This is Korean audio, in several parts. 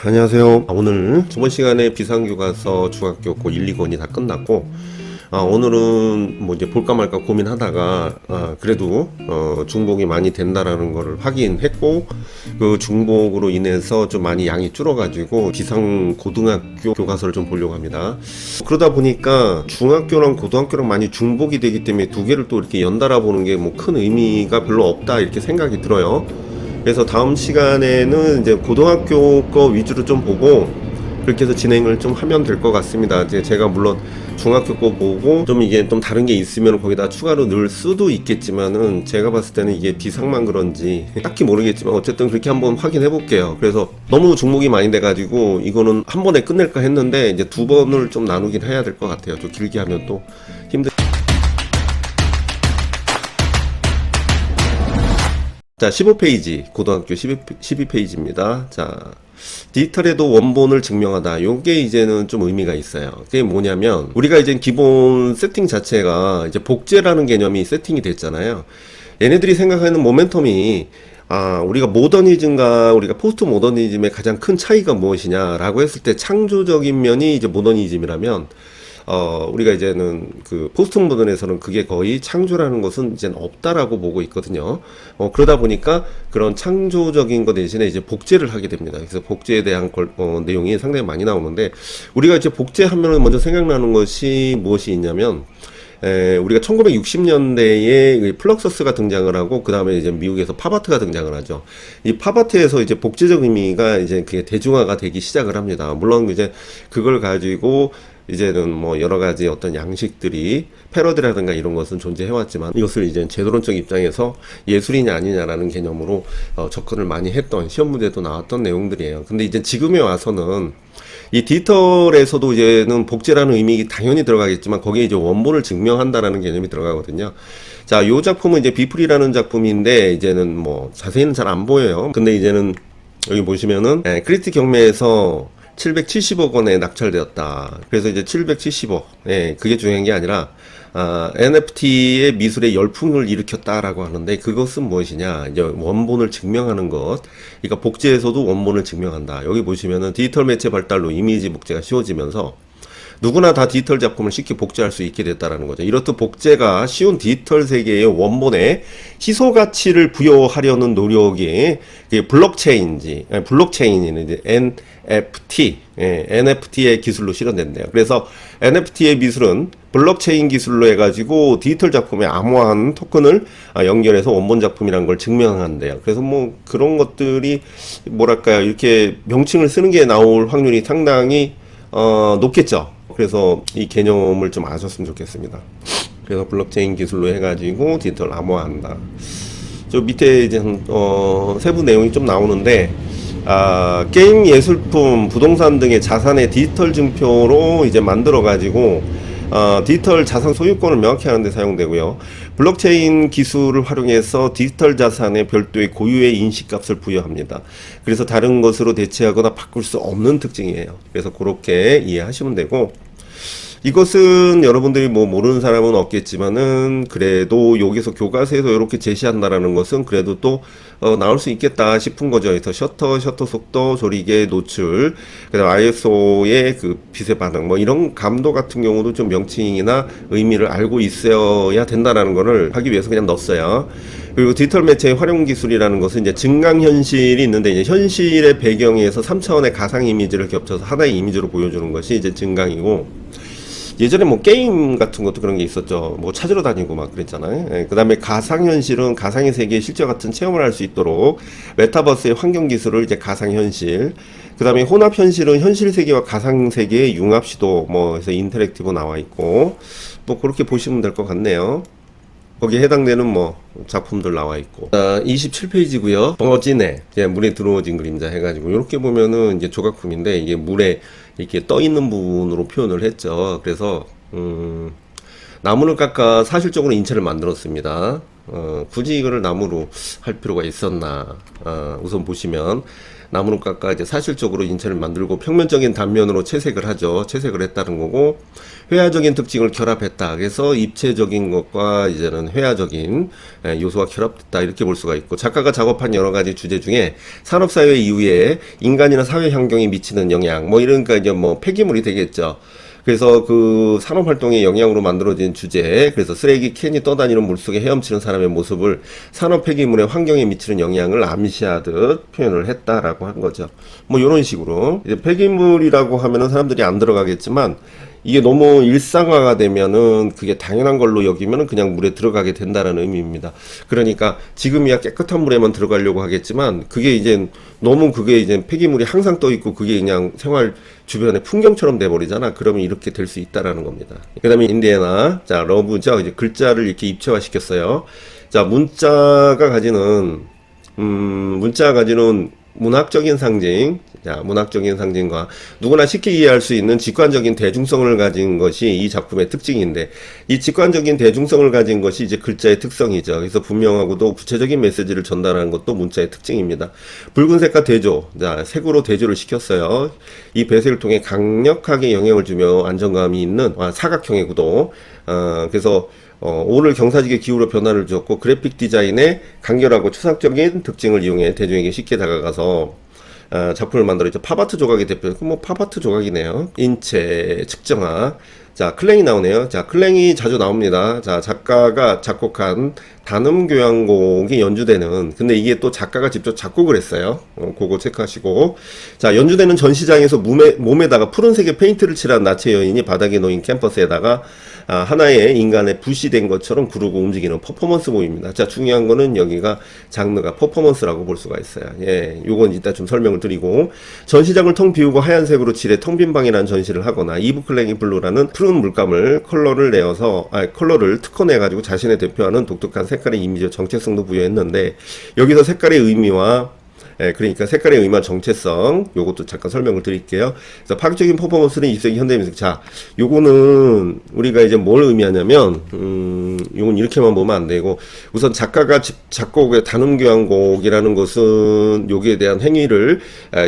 안녕하세요. 오늘 저번 시간에 비상교과서 중학교 고 1, 2권이 다 끝났고, 오늘은 뭐 이제 볼까 말까 고민하다가, 그래도, 중복이 많이 된다라는 거를 확인했고, 그 중복으로 인해서 좀 많이 양이 줄어가지고, 비상고등학교 교과서를 좀 보려고 합니다. 그러다 보니까 중학교랑 고등학교랑 많이 중복이 되기 때문에 두 개를 또 이렇게 연달아 보는 게 뭐 큰 의미가 별로 없다, 이렇게 생각이 들어요. 그래서 다음 시간에는 이제 고등학교 거 위주로 좀 보고 그렇게 해서 진행을 좀 하면 될 것 같습니다. 이제 제가 물론 중학교 거 보고 좀 이게 좀 다른 게 있으면 거기다 추가로 넣을 수도 있겠지만은 제가 봤을 때는 이게 비상만 그런지 딱히 모르겠지만 어쨌든 그렇게 한번 확인해 볼게요. 그래서 너무 중복이 많이 돼가지고 이거는 한 번에 끝낼까 했는데 이제 두 번을 좀 나누긴 해야 될 것 같아요. 좀 길게 하면 또 힘들. 자, 15페이지, 고등학교 12페이지입니다. 자, 디지털에도 원본을 증명하다. 요게 이제는 좀 의미가 있어요. 그게 뭐냐면, 우리가 이제 기본 세팅 자체가 이제 복제라는 개념이 세팅이 됐잖아요. 얘네들이 생각하는 모멘텀이, 우리가 모더니즘과 우리가 포스트 모더니즘의 가장 큰 차이가 무엇이냐라고 했을 때 창조적인 면이 이제 모더니즘이라면, 우리가 이제는 그 포스트 모던에서는 그게 거의 창조라는 것은 이제는 없다라고 보고 있거든요. 그러다 보니까 그런 창조적인 것 대신에 이제 복제를 하게 됩니다. 그래서 복제에 대한 내용이 상당히 많이 나오는데, 우리가 이제 복제하면 먼저 생각나는 것이 무엇이 있냐면, 우리가 1960년대에 플럭서스가 등장을 하고, 그 다음에 이제 미국에서 팝아트가 등장을 하죠. 이 팝아트에서 이제 복제적 의미가 이제 그게 대중화가 되기 시작을 합니다. 물론 이제 그걸 가지고 이제는 뭐 여러 가지 어떤 양식들이 패러디라든가 이런 것은 존재해왔지만 이것을 이제 제도론적 입장에서 예술이냐 아니냐라는 개념으로 접근을 많이 했던 시험 문제도 나왔던 내용들이에요. 근데 이제 지금에 와서는 이 디지털에서도 이제는 복제라는 의미 당연히 들어가겠지만 거기에 이제 원본을 증명한다라는 개념이 들어가거든요. 자, 요 작품은 이제 비플이라는 작품인데 이제는 뭐 자세히는 잘 안 보여요. 근데 이제는 여기 보시면은 크리스티 경매에서 770억 원에 낙찰되었다. 그래서 이제 770억. 그게 중요한 게 아니라, NFT의 미술의 열풍을 일으켰다라고 하는데 그것은 무엇이냐? 이제 원본을 증명하는 것. 그러니까 복제에서도 원본을 증명한다. 여기 보시면은 디지털 매체 발달로 이미지 복제가 쉬워지면서 누구나 다 디지털 작품을 쉽게 복제할 수 있게 됐다라는 거죠. 이렇듯 복제가 쉬운 디지털 세계의 원본에 희소 가치를 부여하려는 노력이 블록체인이 NFT, NFT의 기술로 실현된대요. 그래서 NFT의 미술은 블록체인 기술로 해가지고 디지털 작품에 암호화한 토큰을 연결해서 원본 작품이라는 걸 증명한대요. 그래서 뭐 그런 것들이 뭐랄까요, 이렇게 명칭을 쓰는 게 나올 확률이 상당히 높겠죠. 그래서 이 개념을 좀 아셨으면 좋겠습니다. 그래서 블록체인 기술로 해가지고 디지털 암호화한다. 저 밑에 이제 세부 내용이 좀 나오는데, 게임 예술품, 부동산 등의 자산의 디지털 증표로 이제 만들어가지고 디지털 자산 소유권을 명확히 하는 데 사용되고요. 블록체인 기술을 활용해서 디지털 자산에 별도의 고유의 인식값을 부여합니다. 그래서 다른 것으로 대체하거나 바꿀 수 없는 특징이에요. 그래서 그렇게 이해하시면 되고, 이것은 여러분들이 뭐 모르는 사람은 없겠지만은 그래도 여기서 교과서에서 이렇게 제시한다라는 것은 그래도 또 나올 수 있겠다 싶은 거죠. 그래서 셔터 속도, 조리개, 노출, 그다음 ISO의 그 빛의 반응, 뭐 이런 감도 같은 경우도 좀 명칭이나 의미를 알고 있어야 된다라는 거를 하기 위해서 그냥 넣었어요. 그리고 디지털 매체의 활용 기술이라는 것은 이제 증강현실이 있는데 이제 현실의 배경에서 3차원의 가상 이미지를 겹쳐서 하나의 이미지로 보여주는 것이 이제 증강이고, 예전에 뭐 게임 같은 것도 그런 게 있었죠. 뭐 찾으러 다니고 막 그랬잖아요. 그 다음에 가상현실은 가상의 세계의 실제 같은 체험을 할 수 있도록 메타버스의 환경 기술을 이제 가상현실. 그 다음에 혼합현실은 현실 세계와 가상 세계의 융합 시도, 뭐 해서 인터랙티브 나와 있고, 뭐 그렇게 보시면 될 것 같네요. 거기에 해당되는 뭐 작품들 나와 있고. 27페이지고요. 버진에 물에 들어오진 그림자 해가지고 이렇게 보면은 이제 조각품인데 이게 물에 이렇게 떠 있는 부분으로 표현을 했죠. 그래서 나무를 깎아 사실적으로 인체를 만들었습니다. 굳이 이거를 나무로 할 필요가 있었나. 우선 보시면 나무로 깎아 이제 사실적으로 인체를 만들고 평면적인 단면으로 채색을 하죠. 채색을 했다는 거고, 회화적인 특징을 결합했다. 그래서 입체적인 것과 이제는 회화적인 요소가 결합됐다. 이렇게 볼 수가 있고, 작가가 작업한 여러 가지 주제 중에 산업사회 이후에 인간이나 사회 환경이 미치는 영향, 뭐 이러니까 이제 뭐 폐기물이 되겠죠. 그래서 그 산업활동의 영향으로 만들어진 주제, 그래서 쓰레기 캔이 떠다니는 물속에 헤엄치는 사람의 모습을 산업 폐기물의 환경에 미치는 영향을 암시하듯 표현을 했다라고 한 거죠. 뭐 이런 식으로 이제 폐기물이라고 하면은 사람들이 안 들어가겠지만, 이게 너무 일상화가 되면은 그게 당연한 걸로 여기면은 그냥 물에 들어가게 된다는 의미입니다. 그러니까 지금이야 깨끗한 물에만 들어가려고 하겠지만, 그게 이제 너무 그게 이제 폐기물이 항상 떠 있고 그게 그냥 생활 주변의 풍경처럼 돼버리잖아. 그러면 이렇게 될 수 있다라는 겁니다. 그 다음에 인디애나, 자, 러브죠. 이제 글자를 이렇게 입체화 시켰어요. 자, 문자가 가지는 문학적인 상징, 자, 문학적인 상징과 누구나 쉽게 이해할 수 있는 직관적인 대중성을 가진 것이 이 작품의 특징인데, 이 직관적인 대중성을 가진 것이 이제 글자의 특성이죠. 그래서 분명하고도 구체적인 메시지를 전달하는 것도 문자의 특징입니다. 붉은색과 대조, 자, 색으로 대조를 시켰어요. 이 배색을 통해 강력하게 영향을 주며 안정감이 있는 사각형의 구도. 그래서 오늘 경사지게 기후로 변화를 주었고, 그래픽 디자인의 간결하고 추상적인 특징을 이용해 대중에게 쉽게 다가가서 작품을 만들었죠. 팝아트 조각이 대표고, 뭐 팝아트 조각이네요. 인체 측정화. 자, 클랭이 나오네요. 자, 클랭이 자주 나옵니다. 자, 작가가 작곡한 단음교향곡이 연주되는, 근데 이게 또 작가가 직접 작곡을 했어요. 그거 체크하시고. 자, 연주되는 전시장에서 몸에다가 푸른색의 페인트를 칠한 나체 여인이 바닥에 놓인 캠퍼스에다가 하나의 인간의 부시된 것처럼 구르고 움직이는 퍼포먼스 모입니다. 자, 중요한 거는 여기가 장르가 퍼포먼스라고 볼 수가 있어요. 예, 요건 이따 좀 설명을 드리고, 전시장을 텅 비우고 하얀색으로 칠해 텅 빈 방이라는 전시를 하거나, 이브 클랭이 블루라는 푸른 물감을 컬러를 특허내가지고 자신의 대표하는 독특한 색깔의 이미지와 정체성도 부여했는데, 여기서 색깔의 의미와 그러니까 색깔의 의미와 정체성, 요것도 잠깐 설명을 드릴게요. 그래서 파격적인 퍼포먼스는 20세기 현대미술. 자, 요거는 우리가 이제 뭘 의미하냐면, 요건 이렇게만 보면 안 되고, 우선 작가가 작곡의 단음교향곡이라는 것은 여기에 대한 행위를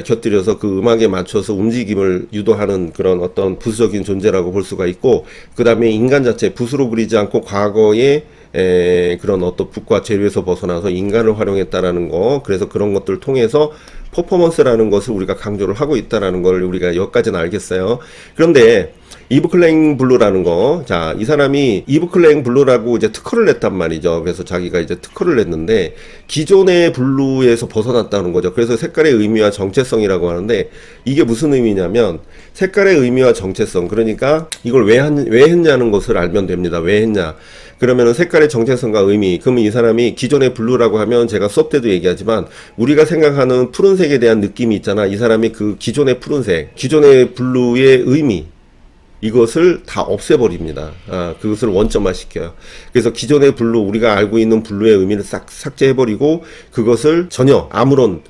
곁들여서 그 음악에 맞춰서 움직임을 유도하는 그런 어떤 부수적인 존재라고 볼 수가 있고, 그 다음에 인간 자체, 붓으로 그리지 않고 과거에 그런 어떤 붓과 재료에서 벗어나서 인간을 활용했다라는 거, 그래서 그런 것들을 통해서 퍼포먼스라는 것을 우리가 강조를 하고 있다라는 걸 우리가 여기까지는 알겠어요. 그런데 이브 클랭 블루라는 거, 자, 이 사람이 이브 클랭 블루라고 이제 특허를 냈단 말이죠. 그래서 자기가 이제 특허를 냈는데, 기존의 블루에서 벗어났다는 거죠. 그래서 색깔의 의미와 정체성이라고 하는데, 이게 무슨 의미냐면 색깔의 의미와 정체성, 그러니까 이걸 왜 했냐는 것을 알면 됩니다. 왜 했냐, 그러면은 색깔의 정체성과 의미. 그러면 이 사람이 기존의 블루라고 하면, 제가 수업 때도 얘기하지만 우리가 생각하는 푸른색에 대한 느낌이 있잖아. 이 사람이 그 기존의 푸른색, 기존의 블루의 의미, 이것을 다 없애버립니다. 그것을 원점화 시켜요. 그래서 기존의 블루, 우리가 알고 있는 블루의 의미를 싹 삭제해버리고, 그것을 전혀 아무런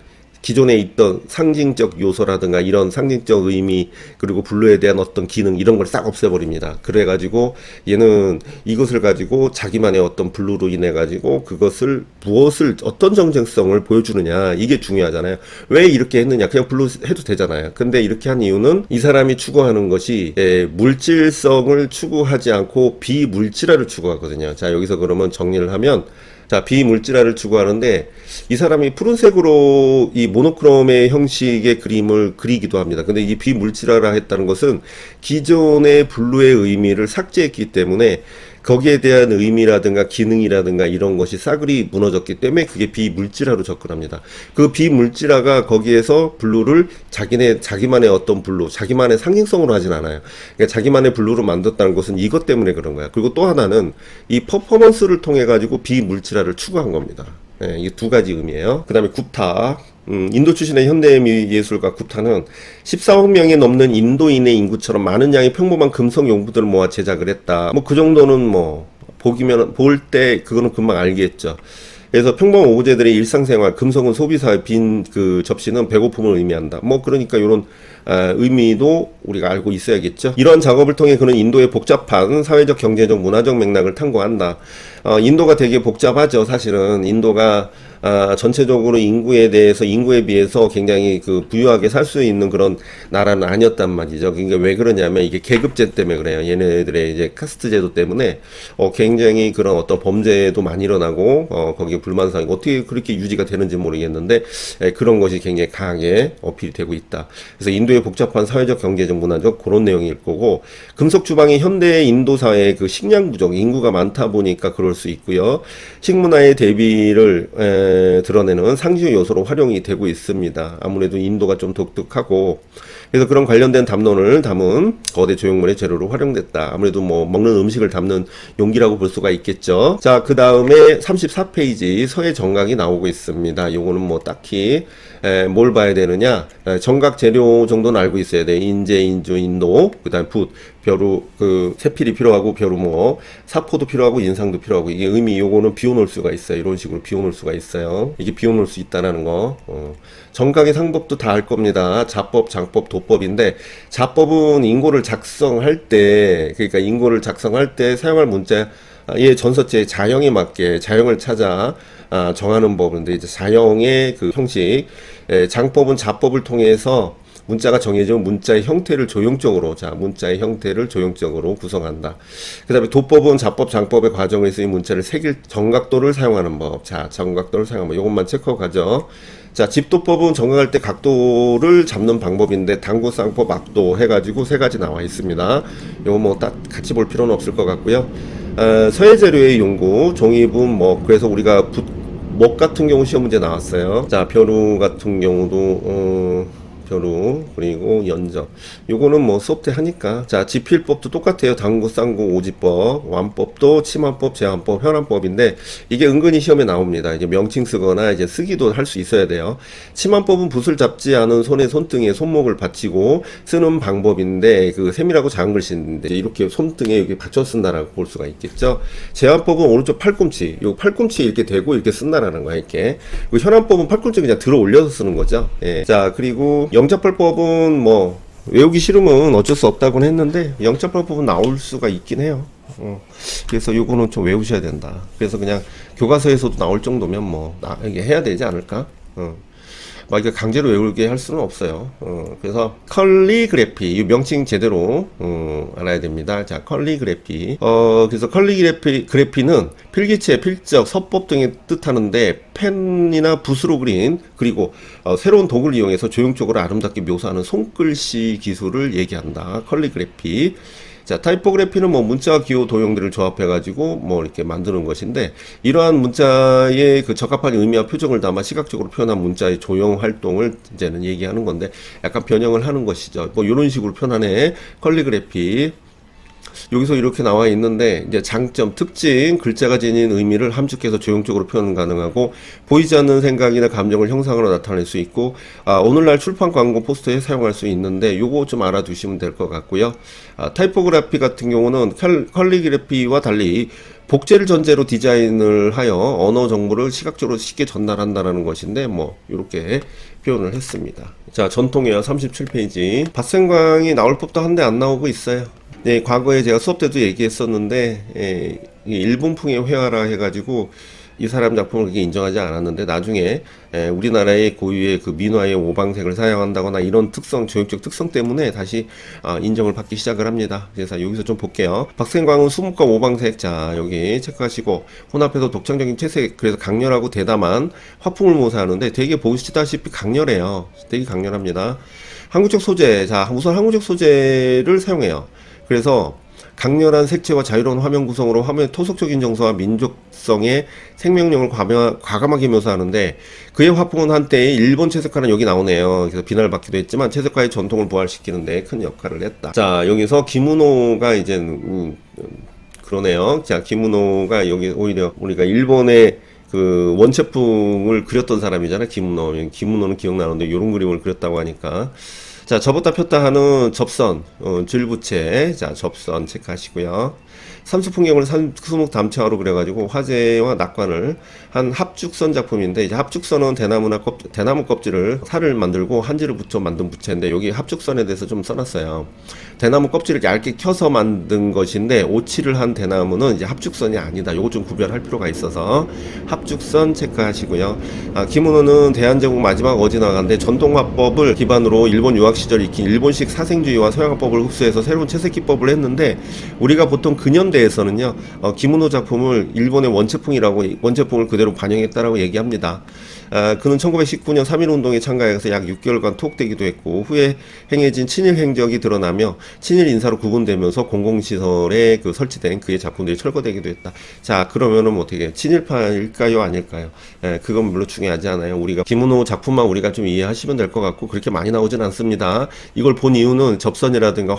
기존에 있던 상징적 요소라든가 이런 상징적 의미, 그리고 블루에 대한 어떤 기능, 이런 걸 싹 없애버립니다. 그래가지고 얘는 이것을 가지고 자기만의 어떤 블루로 인해 가지고 그것을 무엇을, 어떤 정체성을 보여주느냐, 이게 중요하잖아요. 왜 이렇게 했느냐, 그냥 블루 해도 되잖아요. 근데 이렇게 한 이유는 이 사람이 추구하는 것이 물질성을 추구하지 않고 비물질화를 추구하거든요. 자, 여기서 그러면 정리를 하면, 자, 비물질화를 추구하는데, 이 사람이 푸른색으로 이 모노크롬의 형식의 그림을 그리기도 합니다. 근데 이 비물질화를 했다는 것은 기존의 블루의 의미를 삭제했기 때문에, 거기에 대한 의미라든가 기능이라든가 이런 것이 싸그리 무너졌기 때문에 그게 비물질화로 접근합니다. 그 비물질화가 거기에서 블루를 자기만의 어떤 블루, 자기만의 상징성으로 하진 않아요. 그러니까 자기만의 블루로 만들었다는 것은 이것 때문에 그런 거야. 그리고 또 하나는 이 퍼포먼스를 통해 가지고 비물질화를 추구한 겁니다. 네, 이 두 가지 의미예요. 그 다음에 굽타. 인도 출신의 현대예술가 굽타는 14억 명이 넘는 인도인의 인구처럼 많은 양의 평범한 금속 용품들을 모아 제작을 했다. 뭐 그 정도는 뭐 볼 때 그거는 금방 알겠죠. 그래서 평범한 오제들의 일상생활, 금속은 소비사의 빈 그 접시는 배고픔을 의미한다. 뭐 그러니까 이런 의미도 우리가 알고 있어야겠죠. 이런 작업을 통해 그는 인도의 복잡한 사회적, 경제적, 문화적 맥락을 탐구한다. 인도가 되게 복잡하죠. 사실은 인도가 전체적으로 인구에 비해서 굉장히 그 부유하게 살 수 있는 그런 나라는 아니었단 말이죠. 그러니까 왜 그러냐면 이게 계급제 때문에 그래요. 얘네들의 이제 카스트 제도 때문에 굉장히 그런 어떤 범죄도 많이 일어나고 거기에 불만사항이 어떻게 그렇게 유지가 되는지 모르겠는데 그런 것이 굉장히 강하게 어필이 되고 있다. 그래서 인도의 복잡한 사회적, 경제적, 문화적 그런 내용일 거고, 금속 주방이 현대 인도 사회의 그 식량 부족, 인구가 많다 보니까 그럴 수 있고요. 식문화의 대비를 드러내는 상징 요소로 활용이 되고 있습니다. 아무래도 인도가 좀 독특하고, 그래서 그런 관련된 담론을 담은 거대 조형물의 재료로 활용됐다. 아무래도 뭐 먹는 음식을 담는 용기라고 볼 수가 있겠죠. 자, 그 다음에 34페이지 서해 정각이 나오고 있습니다. 요거는 뭐 딱히 뭘 봐야 되느냐, 정각 재료 정도는 알고 있어야 돼. 인제, 인주, 인도, 그 다음 붓, 벼루, 그 세필이 필요하고 벼루모, 사포도 필요하고 인상도 필요하고, 이게 의미, 요거는 비워놓을 수가 있어요. 이런 식으로 비워놓을 수가 있어요. 이게 비워놓을 수 있다라는 거. 정각의 상법도 다 알 겁니다. 자법, 장법, 도법인데, 자법은 인고를 작성할 때, 그러니까 인고를 작성할 때 사용할 문자의 전서체의 자형에 맞게 자형을 찾아 정하는 법인데, 이제 자형의 그 형식, 장법은 자법을 통해서 문자가 정해져 문자의 형태를 조형적으로, 문자의 형태를 조형적으로 구성한다. 그 다음에 도법은 자법, 장법의 과정을 쓰인 문자를 새길 정각도를 사용하는 법. 정각도를 사용하는 법. 이것만 체크하고 가죠. 집도법은 정각할 때 각도를 잡는 방법인데, 당구, 쌍법, 악도 해가지고 세 가지 나와 있습니다. 이거 뭐 딱 같이 볼 필요는 없을 것 같고요. 서예 재료의 용구, 종이분, 뭐, 그래서 우리가 목 같은 경우 시험 문제 나왔어요. 벼루 같은 경우도, 벼루, 그리고 연적. 요거는 뭐 수업 때 하니까. 지필법도 똑같아요. 당구, 쌍구, 오지법, 완법도 치만법, 제한법, 현안법인데, 이게 은근히 시험에 나옵니다. 이제 명칭 쓰거나 이제 쓰기도 할 수 있어야 돼요. 치만법은 붓을 잡지 않은 손의 손등에 손목을 받치고 쓰는 방법인데, 그 세밀하고 작은 글씨인데, 이렇게 손등에 이렇게 받쳐 쓴다라고 볼 수가 있겠죠. 제한법은 오른쪽 팔꿈치, 요 팔꿈치 이렇게 대고 이렇게 쓴다라는 거야, 이렇게. 현안법은 팔꿈치 그냥 들어 올려서 쓰는 거죠. 예. 그리고 영자벌법은 뭐 외우기 싫으면 어쩔 수 없다고는 했는데, 영자벌법은 나올 수가 있긴 해요. 그래서 요거는 좀 외우셔야 된다. 그래서 그냥 교과서에서도 나올 정도면 뭐 이게 해야 되지 않을까? 막 이게 강제로 외우게 할 수는 없어요. 그래서 컬리그래피, 이 명칭 제대로 알아야 됩니다. 컬리그래피. 그래서 컬리그래피는 필기체, 필적, 서법 등의 뜻하는데, 펜이나 붓으로 그린, 그리고 새로운 도구를 이용해서 조형적으로 아름답게 묘사하는 손글씨 기술을 얘기한다. 컬리그래피. 타이포그래피는 뭐 문자 기호 도형들을 조합해가지고 뭐 이렇게 만드는 것인데, 이러한 문자의 그 적합한 의미와 표정을 담아 시각적으로 표현한 문자의 조형 활동을 이제는 얘기하는 건데, 약간 변형을 하는 것이죠. 뭐 이런 식으로 표현하네. 컬리그래피. 여기서 이렇게 나와 있는데, 이제 장점, 특징, 글자가 지닌 의미를 함축해서 조형적으로 표현 가능하고, 보이지 않는 생각이나 감정을 형상으로 나타낼 수 있고, 오늘날 출판 광고 포스터에 사용할 수 있는데, 요거 좀 알아두시면 될 것 같고요. 타이포그래피 같은 경우는 컬리그래피와 달리 복제를 전제로 디자인을 하여 언어 정보를 시각적으로 쉽게 전달한다라는 것인데, 뭐 이렇게 표현을 했습니다. 전통이야 37페이지. 밭생광이 나올 법도 한데 안 나오고 있어요. 네, 과거에 제가 수업 때도 얘기했었는데, 일본풍의 회화라 해가지고 이 사람 작품을 그렇게 인정하지 않았는데, 나중에 우리나라의 고유의 그 민화의 오방색을 사용한다거나 이런 특성, 조형적 특성 때문에 다시 인정을 받기 시작을 합니다. 그래서 여기서 좀 볼게요. 박생광은 수묵과 오방색, 여기 체크하시고, 혼합해서 독창적인 채색, 그래서 강렬하고 대담한 화풍을 묘사하는데, 되게 보시다시피 강렬해요. 되게 강렬합니다. 한국적 소재, 우선 한국적 소재를 사용해요. 그래서 강렬한 색채와 자유로운 화면 구성으로 화면의 토속적인 정서와 민족성의 생명력을 과감하게 묘사하는데, 그의 화풍은 한때의 일본 채색화는 여기 나오네요. 그래서 비난을 받기도 했지만 채색화의 전통을 부활시키는데 큰 역할을 했다. 여기서 김은호가 이제 그러네요. 김은호가 여기 오히려 우리가 일본의 그 원체풍을 그렸던 사람이잖아요. 김은호는 기억나는데 이런 그림을 그렸다고 하니까. 접었다 폈다 하는 접선, 줄부채. 접선 체크하시고요. 삼수풍경을 수목 담채화로 그래가지고 화재와 낙관을 한 합죽선 작품인데, 이제 합죽선은 대나무 껍질을 살을 만들고 한지를 붙여 만든 부채인데, 여기 합죽선에 대해서 좀 써놨어요. 대나무 껍질을 얇게 켜서 만든 것인데, 오칠을 한 대나무는 이제 합죽선이 아니다. 요거 좀 구별할 필요가 있어서 합죽선 체크하시고요. 김은호는 대한제국 마지막 어진화가인데, 전통화법을 기반으로 일본 유학 시절 익힌 일본식 사생주의와 서양화법을 흡수해서 새로운 채색기법을 했는데, 우리가 보통 근현대에서는요, 김은호 작품을 일본의 원체풍을 그대로 반영했다라고 얘기합니다. 그는 1919년 3.1운동에 참가해서 약 6개월간 투옥되기도 했고, 후에 행해진 친일 행적이 드러나며 친일 인사로 구분되면서 공공시설에 설치된 그의 작품들이 철거되기도 했다. 자, 그러면은 어떻게 친일파일까요, 아닐까요? 그건 물론 중요하지 않아요. 우리가 김은호 작품만 우리가 좀 이해하시면 될 것 같고, 그렇게 많이 나오진 않습니다. 이걸 본 이유는 접선이라든가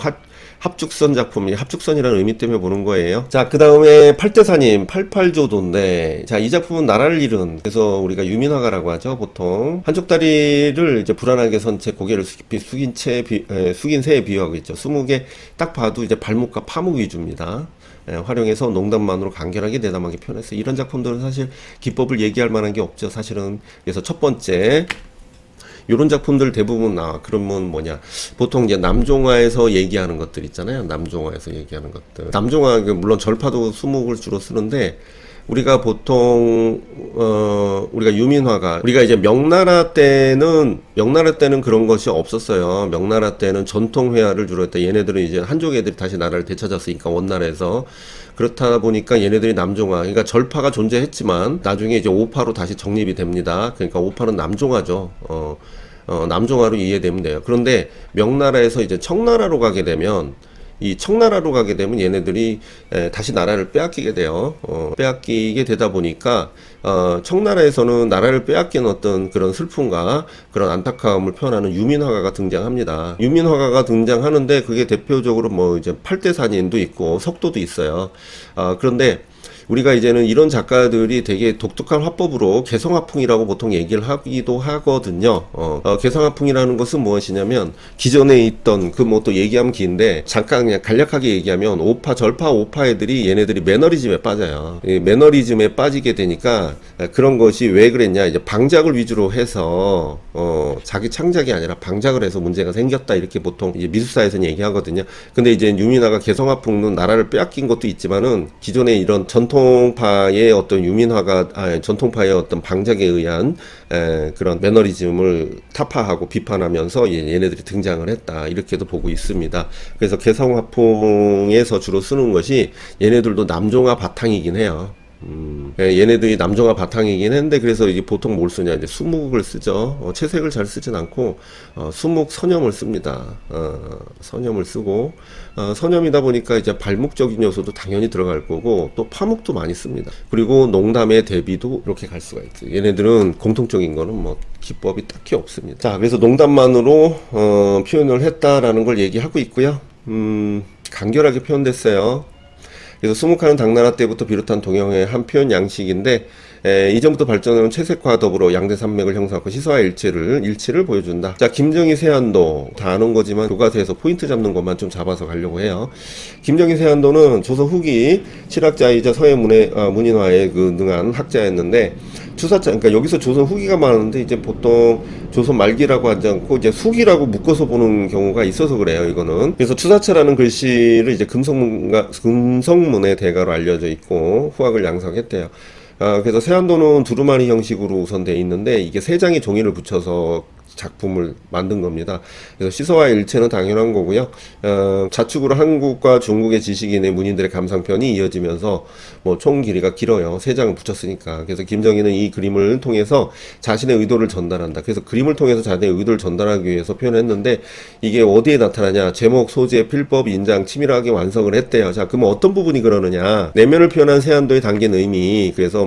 합죽선 작품이 합죽선이라는 의미 때문에 보는 거예요. 자, 그 다음에 팔대사님 88조도인데, 자, 이 작품은 나라를 잃은, 그래서 우리가 유민화가라고 하죠. 보통 한쪽 다리를 이제 불안하게 선 채 고개를 깊이 숙인 새에 비유하고 있죠. 20개 딱 봐도 이제 발목과 파목 위주입니다. 활용해서 농담만으로 간결하게 내담하게 표현했어요. 이런 작품들은 사실 기법을 얘기할 만한 게 없죠, 사실은. 그래서 첫 번째, 요런 작품들 대부분 그러면 보통 이제 남종화에서 얘기하는 것들 있잖아요. 남종화에서 얘기하는 것들. 남종화, 물론 절파도 수목을 주로 쓰는데, 우리가 보통 우리가 유민화가, 우리가 이제 명나라 때는 그런 것이 없었어요. 명나라 때는 전통 회화를 주로 했다. 얘네들은 이제 한족 애들이 다시 나라를 되찾았으니까, 원나라에서. 그렇다 보니까 얘네들이 남종화, 그러니까 절파가 존재했지만 나중에 이제 오파로 다시 정립이 됩니다. 그러니까 오파는 남종화죠. 남종화로 이해되면 돼요. 그런데 명나라에서 이제 청나라로 가게 되면, 얘네들이 다시 나라를 빼앗기게 돼요. 빼앗기게 되다 보니까 청나라에서는 나라를 빼앗긴 어떤 그런 슬픔과 그런 안타까움을 표현하는 유민화가가 등장합니다. 유민화가가 등장하는데, 그게 대표적으로 이제 팔대산인도 있고 석도도 있어요. 그런데 우리가 이제는 이런 작가들이 되게 독특한 화법으로 개성화풍이라고 보통 얘기를 하기도 하거든요. 개성화풍이라는 것은 무엇이냐면, 기존에 있던 또 얘기하면 긴데, 잠깐 그냥 간략하게 얘기하면, 절파 오파 애들이 얘네들이 매너리즘에 빠져요. 이 매너리즘에 빠지게 되니까, 그런 것이 왜 그랬냐, 이제 방작을 위주로 해서 자기 창작이 아니라 방작을 해서 문제가 생겼다, 이렇게 보통 이제 미술사에서는 얘기하거든요. 근데 이제 유민화가 개성화풍은 나라를 빼앗긴 것도 있지만은, 기존에 이런 전통파의 어떤 전통파의 어떤 방작에 의한 그런 매너리즘을 타파하고 비판하면서 얘네들이 등장을 했다, 이렇게도 보고 있습니다. 그래서 개성화풍에서 주로 쓰는 것이, 얘네들도 남종화 바탕이긴 해요. 얘네들이 남종화 바탕이긴 했는데, 그래서 이제 보통 뭘 쓰냐, 이제 수묵을 쓰죠. 채색을 잘 쓰진 않고 수묵 선염을 씁니다. 선염을 쓰고, 선염이다 보니까 이제 발목적인 요소도 당연히 들어갈 거고, 또 파묵도 많이 씁니다. 그리고 농담의 대비도 이렇게 갈 수가 있어요. 얘네들은 공통적인 거는 기법이 딱히 없습니다. 자, 그래서 농담만으로 표현을 했다라는 걸 얘기하고 있고요. 간결하게 표현됐어요. 그래서 수묵하는 당나라 때부터 비롯한 동양의 한 표현 양식인데, 이전부터 발전해온 채색과 더불어 양대 산맥을 형성하고 시서와 일치를 보여준다. 자, 김정희 세안도 다 아는 거지만 교과서에서 포인트 잡는 것만 좀 잡아서 가려고 해요. 김정희 세안도는 조선 후기 실학자이자 서해 문인화에 능한 학자였는데, 그러니까 여기서 조선 후기가 많은데, 이제 보통 조선 말기라고 하지 않고 이제 수기라고 묶어서 보는 경우가 있어서 그래요, 이거는. 그래서 추사차라는 글씨를 이제 금성문의 대가로 알려져 있고, 후학을 양성했대요. 그래서 세안도는 두루마리 형식으로 우선 돼 있는데, 이게 세 장의 종이를 붙여서 작품을 만든 겁니다. 그래서 시서와 일체는 당연한 거고요. 자축으로 한국과 중국의 지식인의 문인들의 감상편이 이어지면서 총 길이가 길어요. 세 장을 붙였으니까. 그래서 김정희는 이 그림을 통해서 자신의 의도를 전달한다. 그래서 그림을 통해서 자신의 의도를 전달하기 위해서 표현했는데, 이게 어디에 나타나냐? 제목, 소재, 필법, 인장, 치밀하게 완성을 했대요. 자, 그러면 어떤 부분이 그러느냐? 내면을 표현한 세안도에 담긴 의미, 그래서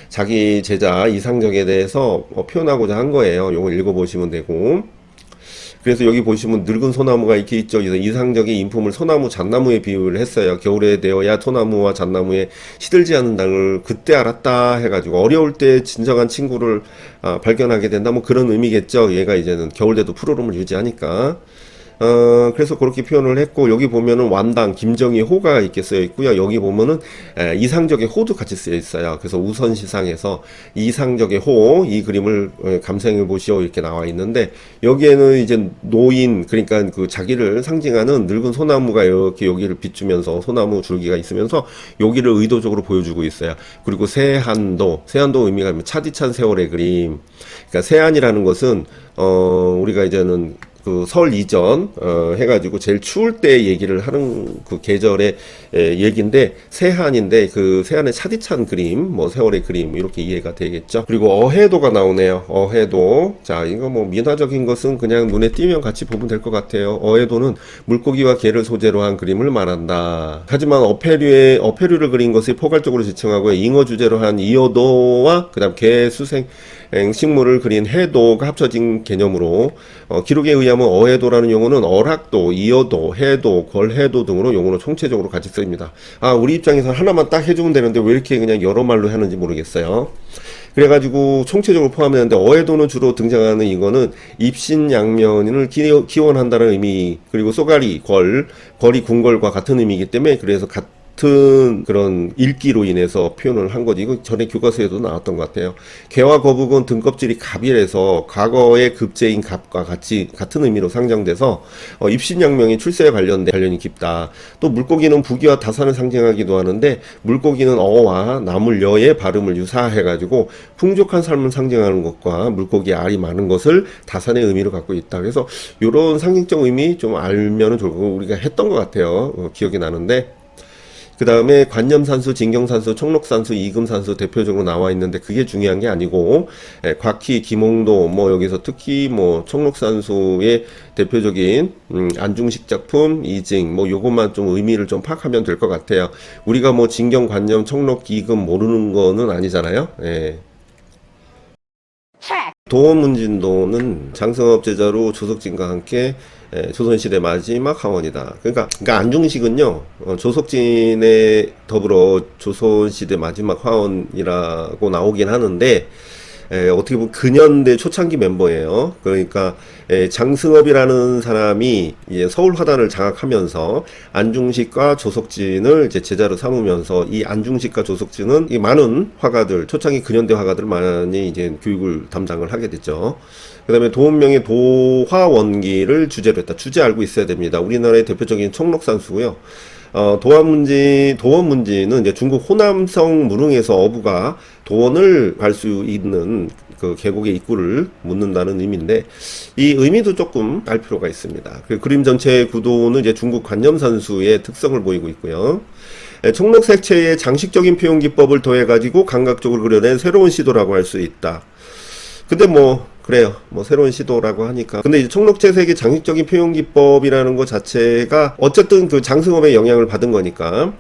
자기 제자 이상적에 대해서 표현하고자 한 거예요. 요거 읽어보시면 되고. 그래서 여기 보시면 늙은 소나무가 이렇게 있죠. 그래서 이상적인 인품을 소나무, 잣나무에 비유를 했어요. 겨울에 되어야 소나무와 잣나무에 시들지 않는다는 걸 그때 알았다 해가지고, 어려울 때 진정한 친구를 발견하게 된다, 그런 의미겠죠. 얘가 이제는 겨울 돼도 푸르름을 유지하니까. 그래서 그렇게 표현을 했고, 여기 보면은 완당, 김정희 호가 이렇게 쓰여 있고요. 여기 보면은 이상적의 호도 같이 쓰여 있어요. 그래서 우선시상에서 이상적의 호, 이 그림을 감상해 보시오 이렇게 나와 있는데, 여기에는 이제 노인, 그러니까 그 자기를 상징하는 늙은 소나무가 이렇게 여기를 비추면서 소나무 줄기가 있으면서 여기를 의도적으로 보여주고 있어요. 그리고 세한도 의미가 차디찬 세월의 그림. 그러니까 세한이라는 것은 우리가 이제는 그 설 이전 해가지고 제일 추울 때 얘기를 하는 그 계절의 얘기인데, 세한인데 그 세한의 차디찬 그림, 뭐 세월의 그림 이렇게 이해가 되겠죠. 그리고 어해도가 나오네요. 어해도. 자, 이거 뭐 민화적인 것은 그냥 눈에 띄면 같이 보면 될 것 같아요. 어해도는 물고기와 개를 소재로 한 그림을 말한다. 하지만 어패류를 그린 것을 포괄적으로 지칭하고, 잉어 주제로 한 이어도와 그다음 개 수생 식물을 그린 해도가 합쳐진 개념으로, 기록에 의하면 어해도라는 용어는 어락도, 이어도, 해도, 걸해도 등으로 용어로 총체적으로 같이 쓰입니다. 우리 입장에서 하나만 딱 해주면 되는데 왜 이렇게 그냥 여러 말로 하는지 모르겠어요. 그래가지고 총체적으로 포함했는데, 어해도는 주로 등장하는 이거는 입신양면을 기원한다는 의미, 그리고 쏘가리, 걸이 궁궐과 같은 의미이기 때문에, 그래서 같은 그런 읽기로 인해서 표현을 한 거지. 이거 전에 교과서에도 나왔던 것 같아요. 개와 거북은 등껍질이 갑이라서 과거의 급제인 갑과 같은 의미로 상정돼서 입신양명이 출세에 관련이 깊다. 또 물고기는 부귀와 다산을 상징하기도 하는데, 물고기는 어와 나물여의 발음을 유사해가지고 풍족한 삶을 상징하는 것과 물고기 알이 많은 것을 다산의 의미로 갖고 있다. 그래서 이런 상징적 의미 좀 알면은 좋을 거고, 우리가 했던 것 같아요. 기억이 나는데, 그 다음에 관념산수, 진경산수, 청록산수, 이금산수 대표적으로 나와 있는데, 그게 중요한 게 아니고, 곽희, 김홍도, 뭐 여기서 특히 뭐 청록산수의 대표적인 안중식 작품, 이징, 뭐 요것만 좀 의미를 좀 파악하면 될 것 같아요. 우리가 뭐 진경, 관념, 청록, 이금 모르는 거는 아니잖아요. 예. 도원문진도는 장성업 제자로 조석진과 함께 조선시대 마지막 하원이다. 그러니까 안중식은요, 조석진에 더불어 조선시대 마지막 하원이라고 나오긴 하는데, 어떻게 보면 근현대 초창기 멤버예요. 그러니까 장승업이라는 사람이 이제 서울 화단을 장악하면서 안중식과 조석진을 이제 제자로 삼으면서, 이 안중식과 조석진은 이 많은 화가들, 초창기 근현대 화가들 많이 이제 교육을 담당을 하게 됐죠. 그 다음에 도원명의 도화원기를 주제로 했다. 주제 알고 있어야 됩니다. 우리나라의 대표적인 청록산수고요. 도원문지는 이제 중국 호남성 무릉에서 어부가 도원을 갈 수 있는 그 계곡의 입구를 묻는다는 의미인데, 이 의미도 조금 알 필요가 있습니다. 그 그림 전체의 구도는 이제 중국 관념산수의 특성을 보이고 있고요. 청록색채의 장식적인 표현 기법을 더해가지고 감각적으로 그려낸 새로운 시도라고 할 수 있다. 근데 뭐 그래요. 뭐 새로운 시도라고 하니까. 근데 이제 청록채색의 장식적인 표현 기법이라는 것 자체가 어쨌든 그 장승업의 영향을 받은 거니까.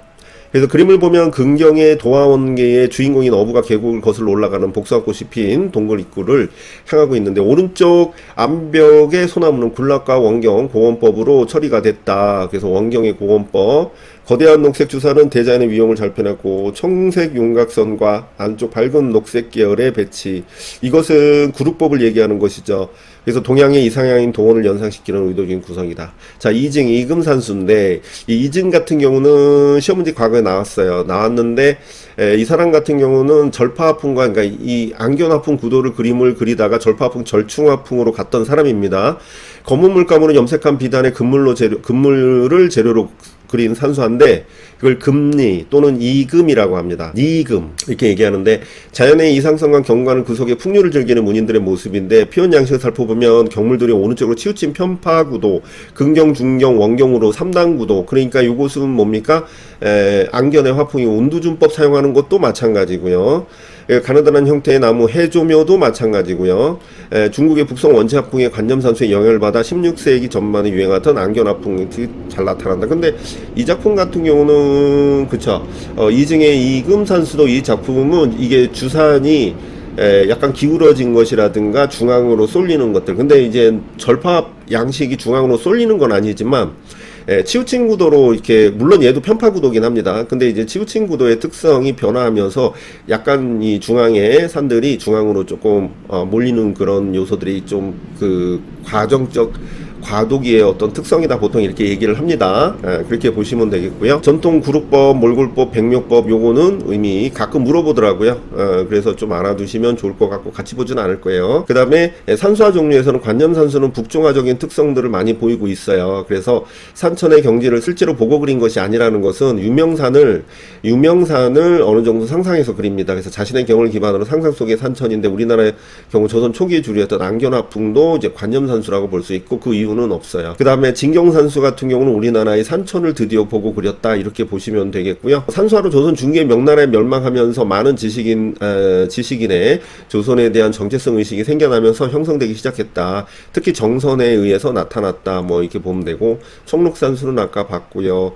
그래서 그림을 보면 근경의 도화원계의 주인공인 어부가 계곡을 거슬러 올라가는 복숭아꽃이 핀 동굴 입구를 향하고 있는데, 오른쪽 암벽의 소나무는 군락과 원경 고원법으로 처리가 됐다. 그래서 원경의 고원법, 거대한 녹색 주사는 대자연의 위용을 잘 표현하고, 청색 윤곽선과 안쪽 밝은 녹색 계열의 배치, 이것은 구루법을 얘기하는 것이죠. 그래서 동양의 이상향인 동원을 연상시키는 의도적인 구성이다. 자, 이징, 이금산수인데, 이 이징 같은 경우는 시험 문제 과거에 나왔는데, 이 사람 같은 경우는 절파화풍과, 그러니까 이 안견화풍 구도를 그림을 그리다가 절파화풍, 절충화풍으로 갔던 사람입니다. 검은 물감으로 염색한 비단의 금물을 재료로 그린 산수한데, 그걸 금리 또는 이금이라고 합니다. 니금 이렇게 얘기하는데, 자연의 이상성과 경관은 그 속에 풍류를 즐기는 문인들의 모습인데, 표현 양식을 살펴보면 경물들이 오른쪽으로 치우친 편파 구도, 근경, 중경, 원경으로 3단 구도. 그러니까 이곳은 뭡니까? 안견의 화풍이 온두준법 사용하는 것도 마찬가지고요. 가느다란 형태의 나무 해조묘도 마찬가지고요. 중국의 북송 원체화풍의 관념산수의 영향을 받아 16세기 전반에 유행하던 안견화풍이 잘 나타난다. 근데 이 작품 같은 경우는 그쵸, 이징의 이금산수도, 이 작품은 이게 주산이 약간 기울어진 것이라든가 중앙으로 쏠리는 것들, 근데 이제 절파 양식이 중앙으로 쏠리는 건 아니지만 치우친 구도로 이렇게, 물론 얘도 편파 구도긴 합니다. 근데 이제 치우친 구도의 특성이 변화하면서 약간 이 중앙의 산들이 중앙으로 조금 몰리는 그런 요소들이 좀 그 과도기의 어떤 특성이다 보통 이렇게 얘기를 합니다. 그렇게 보시면 되겠고요. 전통 구루법, 몰골법, 백묘법 요거는 의미 가끔 물어보더라고요. 그래서 좀 알아두시면 좋을 것 같고 같이 보진 않을 거예요. 그 다음에 산수화 종류에서는 관념산수는 북중화적인 특성들을 많이 보이고 있어요. 그래서 산천의 경지를 실제로 보고 그린 것이 아니라는 것은 유명산을 어느 정도 상상해서 그립니다. 그래서 자신의 경험을 기반으로 상상 속의 산천인데 우리나라의 경우 조선 초기에 주류였던 안견화풍도 이제 관념산수라고 볼 수 있고 그 이유는 없어요. 그 다음에 진경산수 같은 경우는 우리나라의 산천을 드디어 보고 그렸다 이렇게 보시면 되겠고요. 산수화로 조선 중기의 명나라에 멸망하면서 많은 지식인의 조선에 대한 정체성 의식이 생겨나면서 형성되기 시작했다. 특히 정선에 의해서 나타났다. 뭐 이렇게 보면 되고 청록산수는 아까 봤고요.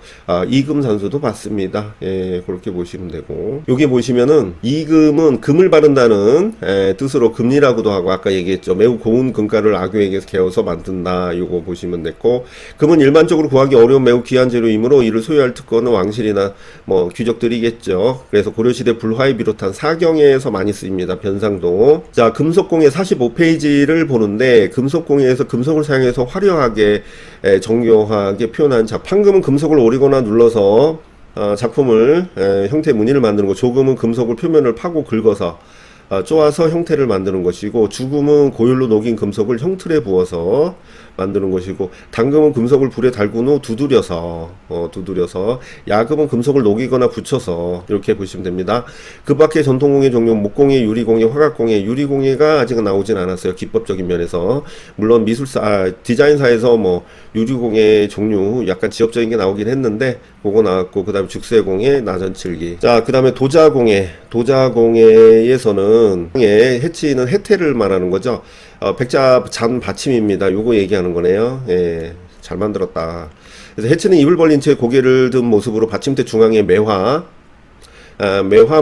이금산수도 봤습니다. 예, 그렇게 보시면 되고 여기 보시면은 이금은 금을 바른다는 뜻으로 금리라고도 하고 아까 얘기했죠. 매우 고운 금가를 악유에게 개어서 만든다. 요거 보시면 됐고 금은 일반적으로 구하기 어려운 매우 귀한 재료이므로 이를 소유할 특권은 왕실이나 뭐 귀족들이겠죠. 그래서 고려시대 불화에 비롯한 사경에서 많이 쓰입니다. 변상도. 자, 금속공예 45페이지를 보는데 금속공예에서 금속을 사용해서 화려하게 정교하게 표현한 판금은 금속을 오리거나 눌러서 작품을 형태 무늬를 만드는 거, 조금은 금속을 표면을 파고 긁어서 쪼아서 형태를 만드는 것이고 주금은 고열로 녹인 금속을 형틀에 부어서 만드는 것이고 당금은 금속을 불에 달군 후 두드려서 야금은 금속을 녹이거나 붙여서 이렇게 보시면 됩니다. 그 밖에 전통공예 종류 목공예, 유리공예, 화각공예, 유리공예가 아직은 나오진 않았어요. 기법적인 면에서 물론 디자인사에서 뭐 유리공예 종류 약간 지역적인 게 나오긴 했는데 그거 나왔고 그 다음에 죽쇠공예, 나전칠기. 자, 그 다음에 도자공예에서는 해치는 해태를 말하는 거죠. 백자 잔 받침입니다. 요거 얘기하는 거네요. 예, 잘 만들었다. 그래서 해치는 입을 벌린 채 고개를 든 모습으로 받침대 중앙에 매화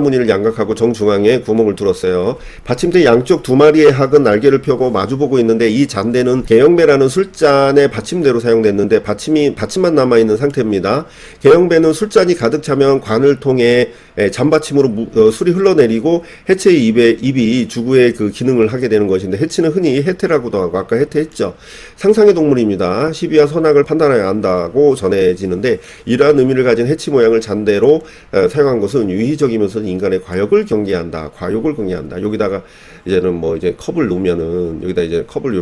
무늬를 양각하고 정중앙에 구멍을 뚫었어요. 받침대 양쪽 두 마리의 학은 날개를 펴고 마주보고 있는데 이 잔대는 개영배라는 술잔의 받침대로 사용됐는데 받침만 남아있는 상태입니다. 개영배는 술잔이 가득 차면 관을 통해 잔받침으로 술이 흘러내리고 해체의 입이 주구의 그 기능을 하게 되는 것인데 해치는 흔히 해태라고도 하고 아까 해태했죠. 상상의 동물입니다. 시비와 선악을 판단해야 한다고 전해지는데 이러한 의미를 가진 해치 모양을 잔대로 사용한 것은 유희적이면서 인간의 과욕을 경계한다. 여기다가 이제는 뭐 이제 컵을 놓으면은 여기다 이제 컵을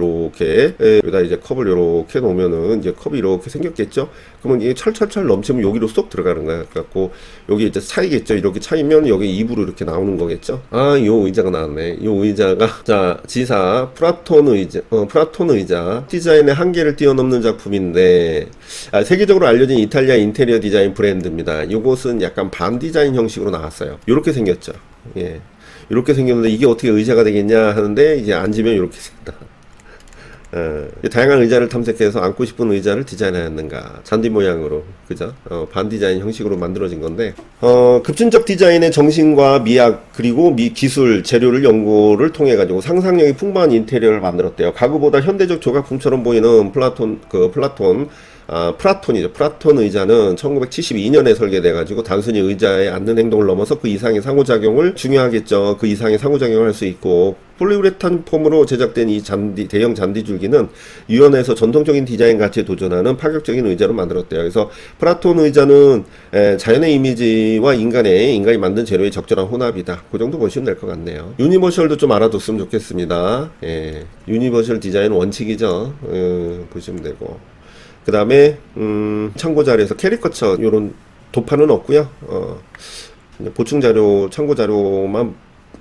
요렇게 놓으면은 이제 컵이 이렇게 생겼겠죠. 그러면 이게 철철철 넘치면 여기로 쏙 들어가는 거야. 그래갖고 여기 이제 차이겠죠. 이렇게 차이면 여기 입으로 이렇게 나오는 거겠죠. 요 의자가 나왔네. 요 의자가 자 지사 플라톤 의자 디자인의 한계를 뛰어넘는 작품인데 세계적으로 알려진 이탈리아 인테리어 디자인 브랜드입니다. 요것은 약간 반 디자인 형식으로 나왔어요. 요렇게 생겼죠. 예. 이렇게 생겼는데 이게 어떻게 의자가 되겠냐 하는데 이제 앉으면 이렇게 생긴다. 다양한 의자를 탐색해서 앉고 싶은 의자를 디자인하였는가. 잔디 모양으로 그죠? 반 디자인 형식으로 만들어진 건데 급진적 디자인의 정신과 미학 그리고 기술 재료를 연구를 통해 가지고 상상력이 풍부한 인테리어를 만들었대요. 가구보다 현대적 조각품처럼 보이는 플라톤 의자는 1972년에 설계돼가지고 단순히 의자에 앉는 행동을 넘어서 그 이상의 상호작용을 할 수 있고 폴리우레탄 폼으로 제작된 이 대형 잔디 줄기는 유연해서 전통적인 디자인 가치에 도전하는 파격적인 의자로 만들었대요. 그래서 플라톤 의자는 자연의 이미지와 인간이 만든 재료의 적절한 혼합이다. 그 정도 보시면 될 것 같네요. 유니버셜도 좀 알아뒀으면 좋겠습니다. 예, 유니버셜 디자인 원칙이죠. 보시면 되고. 그 다음에 참고자료에서 캐리커처 요런 도파는 없고요. 보충자료 참고자료만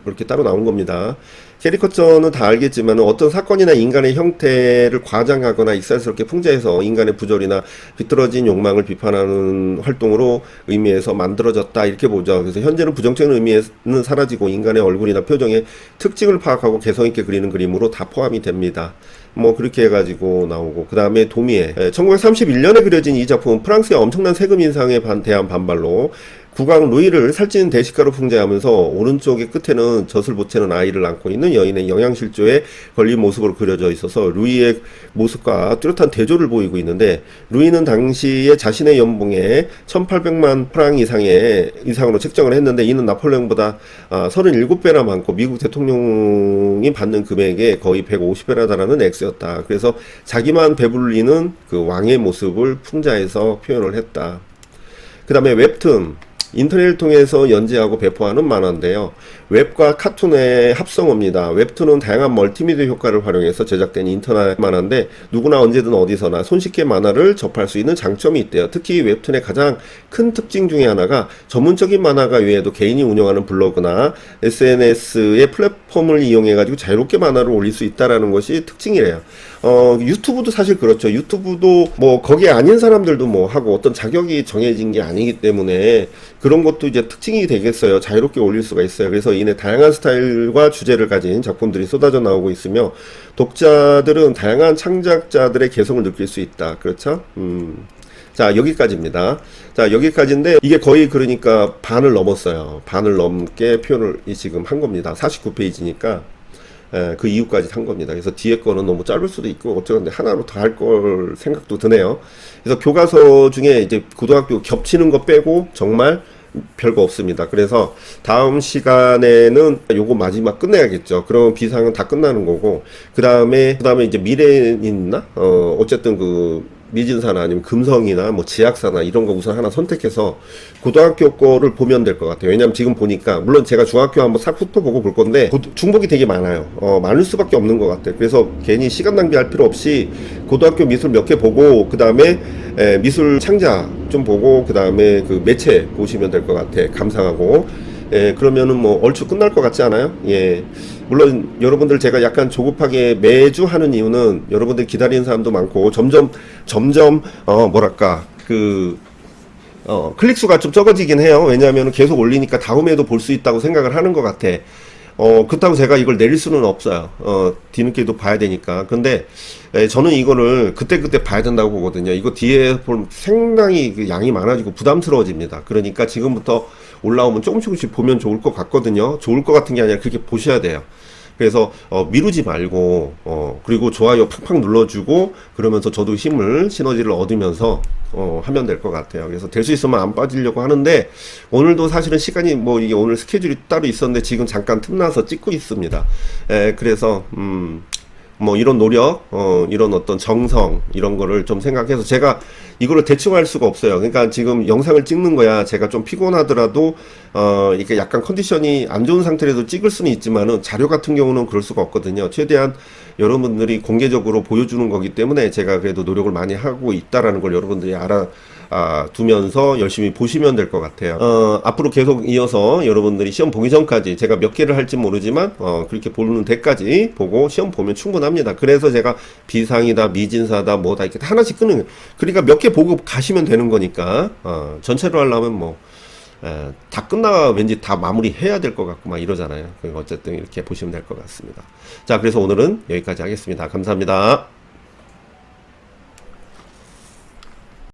이렇게 따로 나온 겁니다. 캐리커처는 다 알겠지만 어떤 사건이나 인간의 형태를 과장하거나 익살스럽게 풍자해서 인간의 부조리나 비뚤어진 욕망을 비판하는 활동으로 의미해서 만들어졌다 이렇게 보죠. 그래서 현재는 부정적인 의미는 사라지고 인간의 얼굴이나 표정의 특징을 파악하고 개성있게 그리는 그림으로 다 포함이 됩니다. 뭐 그렇게 해가지고 나오고 그 다음에 도미에 1931년에 그려진 이 작품은 프랑스의 엄청난 세금 인상에 대한 반발로 국왕 루이를 살찌는 대식가로 풍자하면서 오른쪽의 끝에는 젖을 보채는 아이를 안고 있는 여인의 영양실조에 걸린 모습으로 그려져 있어서 루이의 모습과 뚜렷한 대조를 보이고 있는데, 루이는 당시에 자신의 연봉에 1800만 프랑 이상으로 책정을 했는데, 이는 나폴레옹보다 37배나 많고 미국 대통령이 받는 금액의 거의 150배나 달하는 액수였다. 그래서 자기만 배불리는 그 왕의 모습을 풍자해서 표현을 했다. 그 다음에 웹툰, 인터넷을 통해서 연재하고 배포하는 만화인데요. 웹과 카툰의 합성어입니다. 웹툰은 다양한 멀티미디어 효과를 활용해서 제작된 인터넷 만화인데, 누구나 언제든 어디서나 손쉽게 만화를 접할 수 있는 장점이 있대요. 특히 웹툰의 가장 큰 특징 중에 하나가 전문적인 만화가 외에도 개인이 운영하는 블로그나 SNS의 플랫폼을 이용해가지고 자유롭게 만화를 올릴 수 있다는 것이 특징이래요. 유튜브도 사실 그렇죠. 유튜브도 뭐 거기에 아닌 사람들도 뭐 하고 어떤 자격이 정해진 게 아니기 때문에 그런 것도 이제 특징이 되겠어요. 자유롭게 올릴 수가 있어요. 그래서 이내 다양한 스타일과 주제를 가진 작품들이 쏟아져 나오고 있으며, 독자들은 다양한 창작자들의 개성을 느낄 수 있다. 그렇죠? 자, 여기까지입니다. 자, 여기까지인데 이게 거의 그러니까 반을 넘었어요. 반을 넘게 표현을 지금 한 겁니다. 49페이지니까 그 이후까지 한 겁니다. 그래서 뒤에 거는 너무 짧을 수도 있고 어쩌는데 하나로 더 할 걸 생각도 드네요. 그래서 교과서 중에 이제 고등학교 겹치는 거 빼고 정말 별거 없습니다. 그래서 다음 시간에는 요거 마지막 끝내야겠죠. 그러면 비상은 다 끝나는 거고, 그 다음에 이제 미래인 있나? 어쨌든 그 미진사나 아니면 금성이나 뭐 지학사나 이런 거 우선 하나 선택해서 고등학교 거를 보면 될 것 같아요. 왜냐면 지금 보니까, 물론 제가 중학교 한번 싹 훑어보고 볼 건데 중복이 되게 많아요. 많을 수밖에 없는 것 같아요. 그래서 괜히 시간 낭비할 필요 없이 고등학교 미술 몇 개 보고, 그 다음에 미술 창작 좀 보고, 그 다음에 그 매체 보시면 될 것 같아. 감상하고. 그러면은 뭐 얼추 끝날 것 같지 않아요? 예. 물론 여러분들 제가 약간 조급하게 매주 하는 이유는 여러분들 기다리는 사람도 많고 점점 뭐랄까 클릭 수가 좀 적어지긴 해요. 왜냐하면 계속 올리니까 다음에도 볼 수 있다고 생각을 하는 것 같아. 그렇다고 제가 이걸 내릴 수는 없어요. 뒤늦게도 봐야 되니까. 근데 저는 이거를 그때그때 봐야 된다고 보거든요. 이거 뒤에 보면 상당히 그 양이 많아지고 부담스러워집니다. 그러니까 지금부터 올라오면 조금씩 보면 좋을 것 같거든요. 좋을 것 같은 게 아니라 그렇게 보셔야 돼요. 그래서 미루지 말고 그리고 좋아요 팍팍 눌러주고, 그러면서 저도 힘을 시너지를 얻으면서 하면 될 것 같아요. 그래서 될 수 있으면 안 빠지려고 하는데, 오늘도 사실은 시간이 뭐 이게 오늘 스케줄이 따로 있었는데 지금 잠깐 틈나서 찍고 있습니다. 그래서 뭐 이런 노력, 이런 어떤 정성, 이런 거를 좀 생각해서 제가 이거를 대충 할 수가 없어요. 그러니까 지금 영상을 찍는 거야 제가 좀 피곤하더라도 이렇게 약간 컨디션이 안 좋은 상태라도 찍을 수는 있지만은 자료 같은 경우는 그럴 수가 없거든요. 최대한 여러분들이 공개적으로 보여주는 거기 때문에 제가 그래도 노력을 많이 하고 있다라는 걸 여러분들이 두면서 열심히 보시면 될 것 같아요. 앞으로 계속 이어서 여러분들이 시험 보기 전까지 제가 몇 개를 할지 모르지만 그렇게 보는 데까지 보고 시험 보면 충분합니다. 그래서 제가 비상이다, 미진사다, 뭐다 이렇게 하나씩 끄는 거예요. 그러니까 몇 개 보고 가시면 되는 거니까 전체로 하려면 뭐 다 끝나 왠지 다 마무리 해야 될 것 같고 막 이러잖아요. 어쨌든 이렇게 보시면 될 것 같습니다. 자, 그래서 오늘은 여기까지 하겠습니다. 감사합니다.